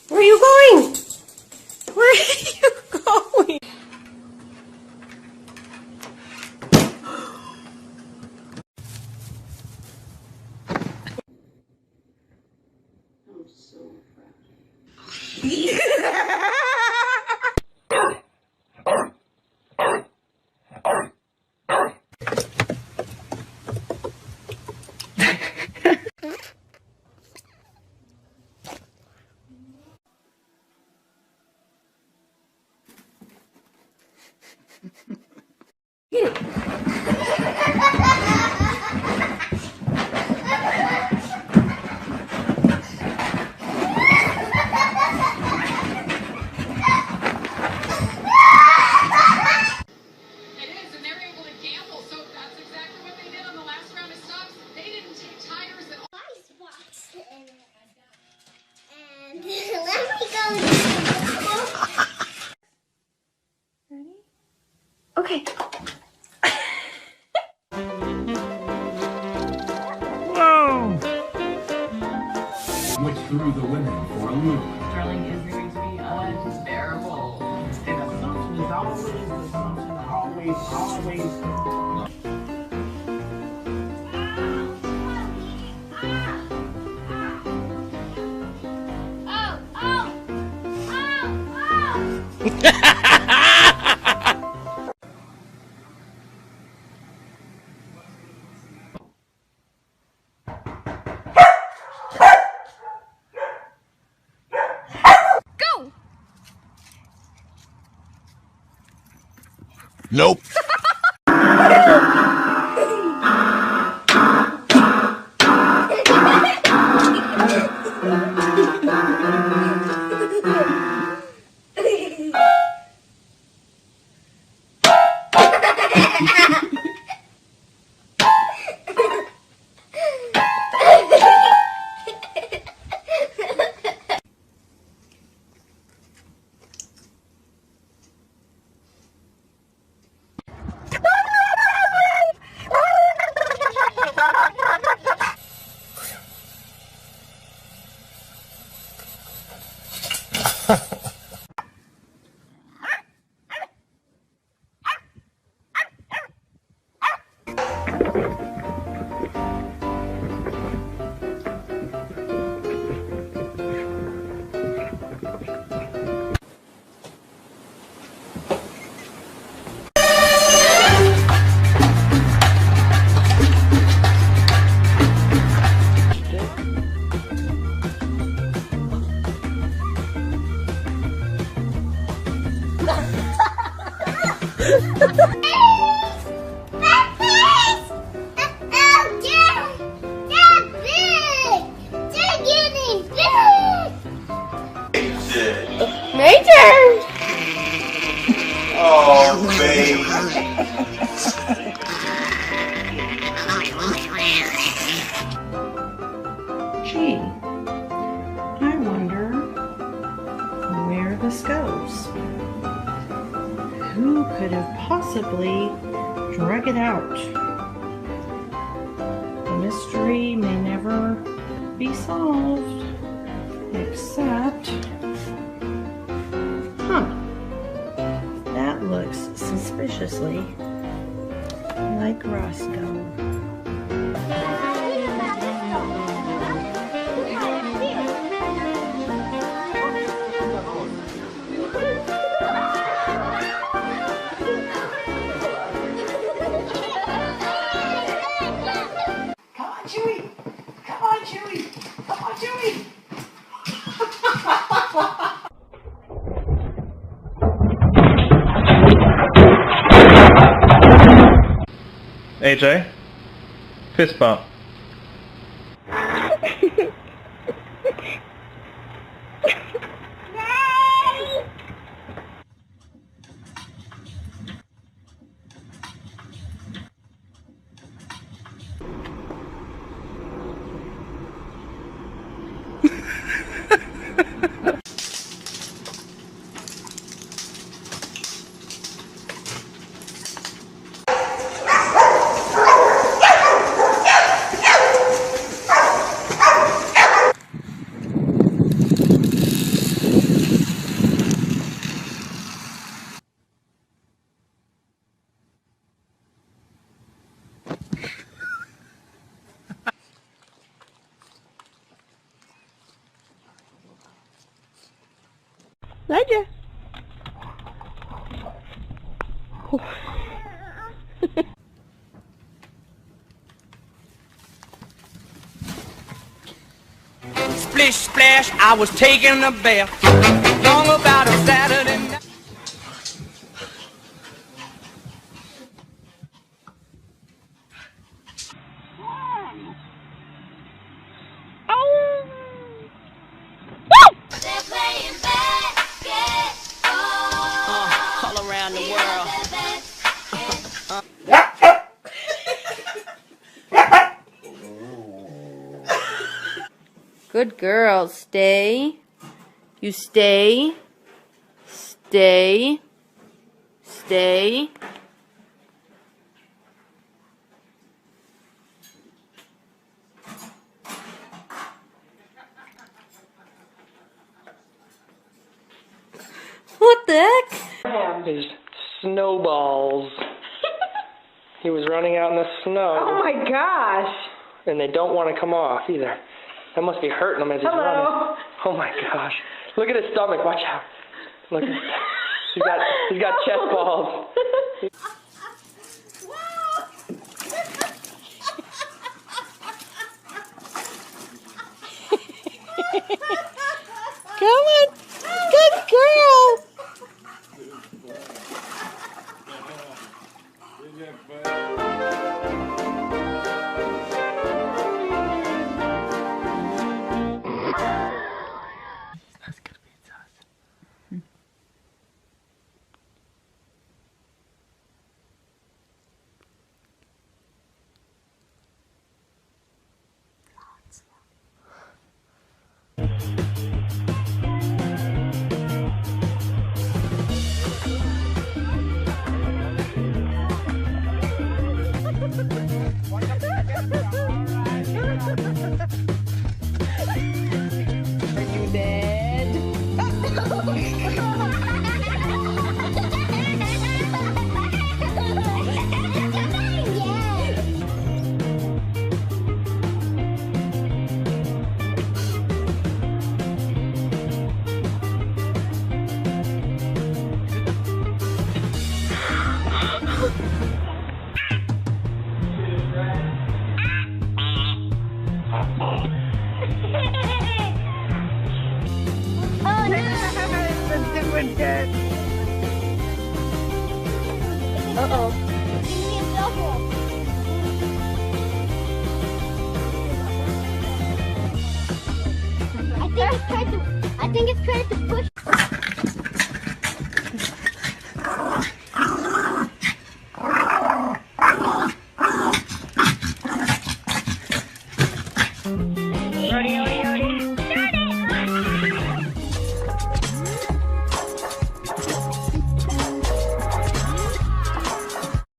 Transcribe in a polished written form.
Where are you going? Where are you going? I'm so Okay. Whoa! Which threw the women for a loop. Darling is going to be unbearable. And assumption is always an assumption, always. Nope. Major! Oh, baby. Gee, I wonder where this goes. Who could have possibly drug it out? The mystery may never be solved, except... That looks suspiciously like Roscoe. Come on, Chewie! Come on, Chewie! Come on, Chewie! AJ, fist bump. Thank you. Splish splash, I was taking a bath. Long about a Saturday night. They're playing basketball All around the world. Good girl. Stay. You stay. Stay. Stay. What the heck? These snowballs. He was running out in the snow. Oh my gosh. And they don't want to come off either. That must be hurting him as he's running. Oh my gosh. Look at his stomach. Watch out. Look at he's got chest balls. Come on. Good girl. Uh-oh. Give me a double. I think it's trying to push. Rodeo,